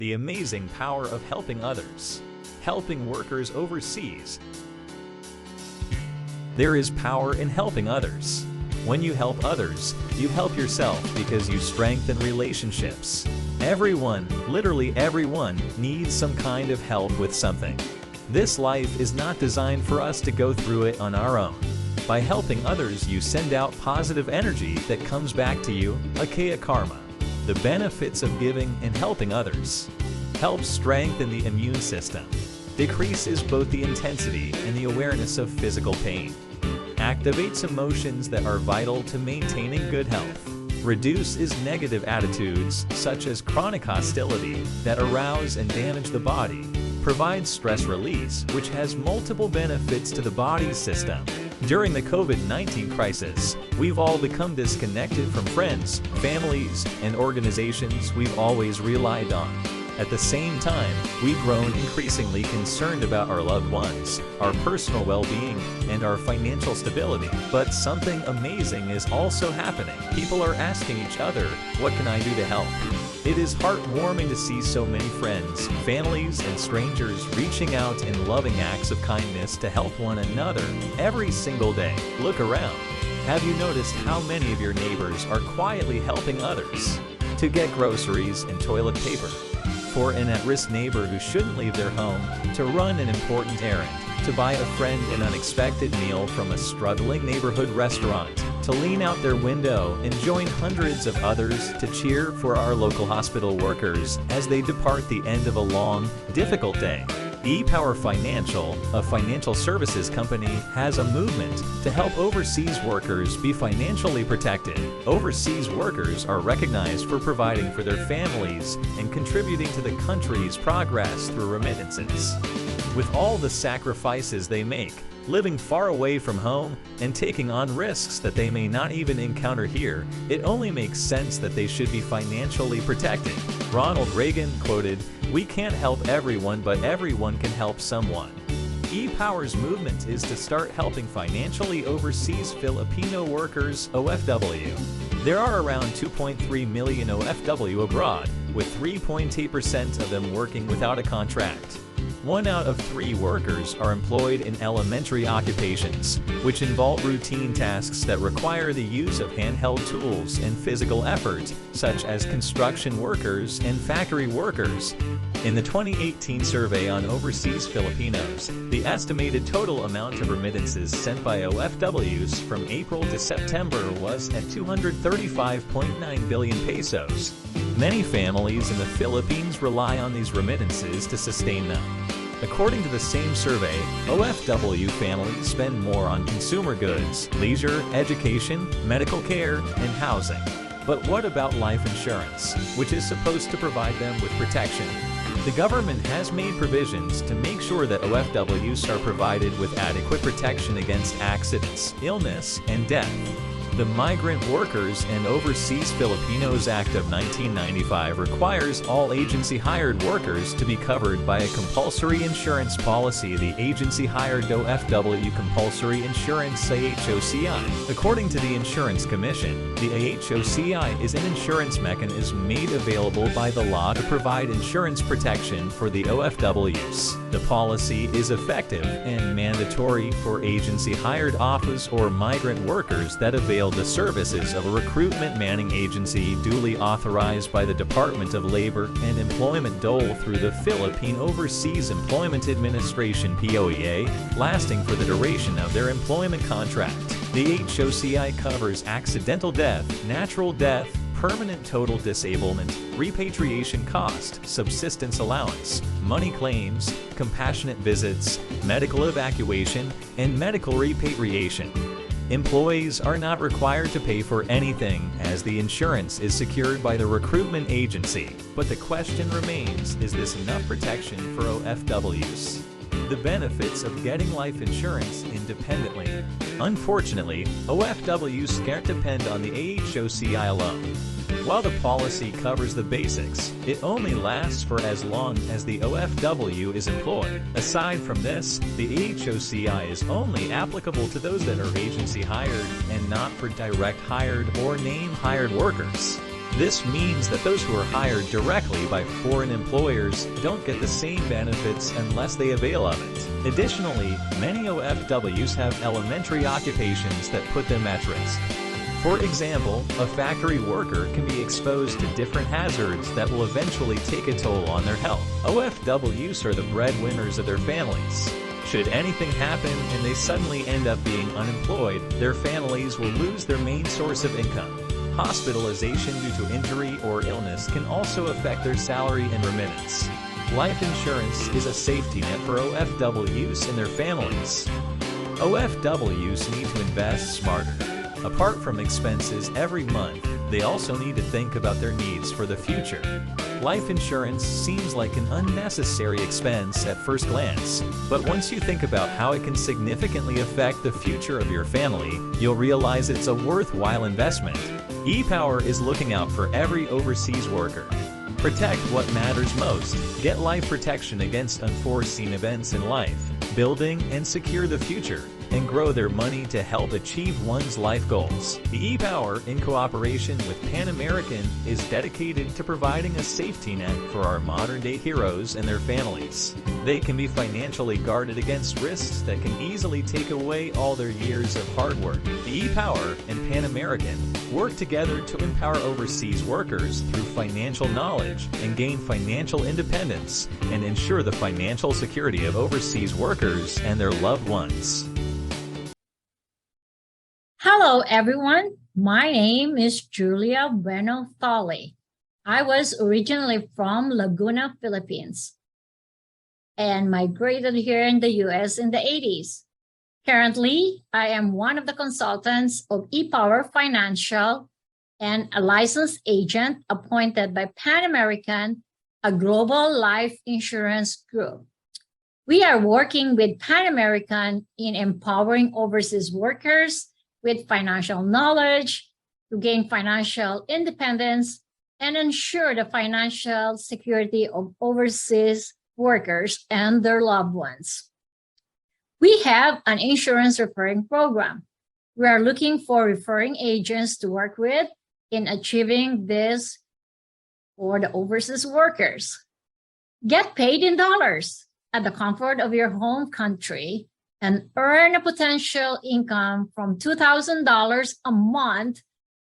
The amazing power of helping others. Helping workers overseas. There is power in helping others. When you help others, you help yourself because you strengthen relationships. Everyone, literally everyone, needs some kind of help with something. This life is not designed for us to go through it on our own. By helping others, you send out positive energy that comes back to you, Akaya Karma. The benefits of giving and helping others. Helps strengthen the immune system. Decreases both the intensity and the awareness of physical pain. Activates emotions that are vital to maintaining good health. Reduces negative attitudes such as chronic hostility that arouse and damage the body. Provides stress release, which has multiple benefits to the body's system. During the COVID-19 crisis, we've all become disconnected from friends, families, and organizations we've always relied on. At the same time, we've grown increasingly concerned about our loved ones, our personal well-being, and our financial stability. But something amazing is also happening. People are asking each other, what can I do to help? It is heartwarming to see so many friends, families, and strangers reaching out in loving acts of kindness to help one another every single day. Look around. Have you noticed how many of your neighbors are quietly helping others to get groceries and toilet paper? For an at-risk neighbor who shouldn't leave their home to run an important errand, to buy a friend an unexpected meal from a struggling neighborhood restaurant, to lean out their window and join hundreds of others to cheer for our local hospital workers as they depart the end of a long, difficult day. ePower Financial, a financial services company, has a movement to help overseas workers be financially protected. Overseas workers are recognized for providing for their families and contributing to the country's progress through remittances. With all the sacrifices they make, living far away from home and taking on risks that they may not even encounter here, it only makes sense that they should be financially protected. Ronald Reagan quoted, "We can't help everyone, but everyone can help someone." ePower's movement is to start helping financially overseas Filipino workers, OFW. There are around 2.3 million OFW abroad, with 3.8% of them working without a contract. 1 out of 3 workers are employed in elementary occupations, which involve routine tasks that require the use of handheld tools and physical effort, such as construction workers and factory workers. In the 2018 survey on overseas Filipinos, the estimated total amount of remittances sent by OFWs from April to September was at 235.9 billion pesos. Many families in the Philippines rely on these remittances to sustain them. According to the same survey, OFW families spend more on consumer goods, leisure, education, medical care, and housing. But what about life insurance, which is supposed to provide them with protection? The government has made provisions to make sure that OFWs are provided with adequate protection against accidents, illness, and death. The Migrant Workers and Overseas Filipinos Act of 1995 requires all agency-hired workers to be covered by a compulsory insurance policy, the Agency-Hired OFW Compulsory Insurance AHOCI. According to the Insurance Commission, the AHOCI is an insurance mechanism made available by the law to provide insurance protection for the OFWs. The policy is effective and mandatory for agency-hired office or migrant workers that avail the services of a recruitment manning agency duly authorized by the Department of Labor and Employment Dole through the Philippine Overseas Employment Administration (POEA), lasting for the duration of their employment contract. The HOCI covers accidental death, natural death, permanent total disablement, repatriation cost, subsistence allowance, money claims, compassionate visits, medical evacuation, and medical repatriation. Employees are not required to pay for anything as the insurance is secured by the recruitment agency. But the question remains, is this enough protection for OFWs? The benefits of getting life insurance independently. Unfortunately, OFWs can't depend on the AHOCI alone. While the policy covers the basics, it only lasts for as long as the OFW is employed. Aside from this, the AHOCI is only applicable to those that are agency hired and not for direct hired or name hired workers. This means that those who are hired directly by foreign employers don't get the same benefits unless they avail of it. Additionally, many OFWs have elementary occupations that put them at risk. For example, a factory worker can be exposed to different hazards that will eventually take a toll on their health. OFWs are the breadwinners of their families. Should anything happen and they suddenly end up being unemployed, their families will lose their main source of income. Hospitalization due to injury or illness can also affect their salary and remittance. Life insurance is a safety net for OFWs and their families. OFWs need to invest smarter. Apart from expenses every month, they also need to think about their needs for the future. Life insurance seems like an unnecessary expense at first glance, but once you think about how it can significantly affect the future of your family, you'll realize it's a worthwhile investment. ePower is looking out for every overseas worker. Protect what matters most. Get life protection against unforeseen events in life, building and secure the future, and grow their money to help achieve one's life goals. The ePower, in cooperation with Pan American, is dedicated to providing a safety net for our modern-day heroes and their families. They can be financially guarded against risks that can easily take away all their years of hard work. The ePower and Pan American work together to empower overseas workers through financial knowledge and gain financial independence and ensure the financial security of overseas workers and their loved ones. Hello, everyone. My name is Julia Bueno Thali. I was originally from Laguna, Philippines, and migrated here in the U.S. in the 80s. Currently, I am one of the consultants of ePower Financial and a licensed agent appointed by Pan American, a global life insurance group. We are working with Pan American in empowering overseas workers with financial knowledge to gain financial independence and ensure the financial security of overseas workers and their loved ones. We have an insurance referring program. We are looking for referring agents to work with in achieving this for the overseas workers. Get paid in dollars at the comfort of your home country and earn a potential income from $2,000 a month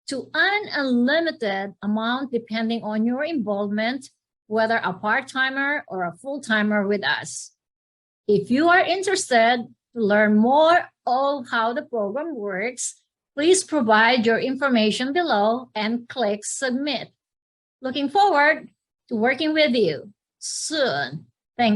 to an unlimited amount depending on your involvement, whether a part-timer or a full-timer with us. If you are interested to learn more of how the program works, please provide your information below and click submit. Looking forward to working with you soon. Thank you.